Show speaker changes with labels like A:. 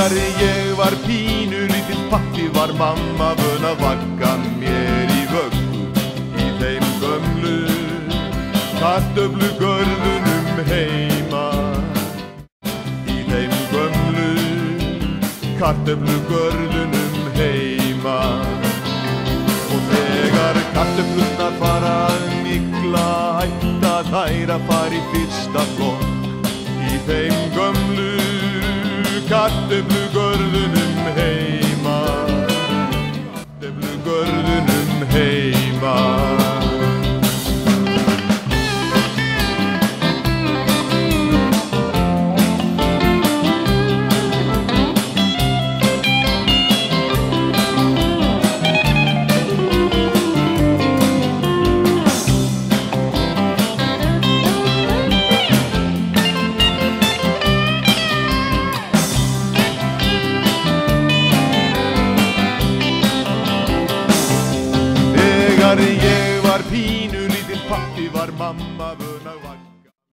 A: Þegar ég var pínu lítill pappi var mamma vön að vagga mér í vöggu í þeim gömlu kartöflugörðunum heima. Í þeim gömlu kartöflugörðunum heima. Og þegar kartöflurnar fara að mygla hætta þær að fara í fyrsta flokk í þeim gömlu kartöflugörðunum heima. Kartöflugörðunum heima. Þegar ég var pínu lítill pappi var mamma vön að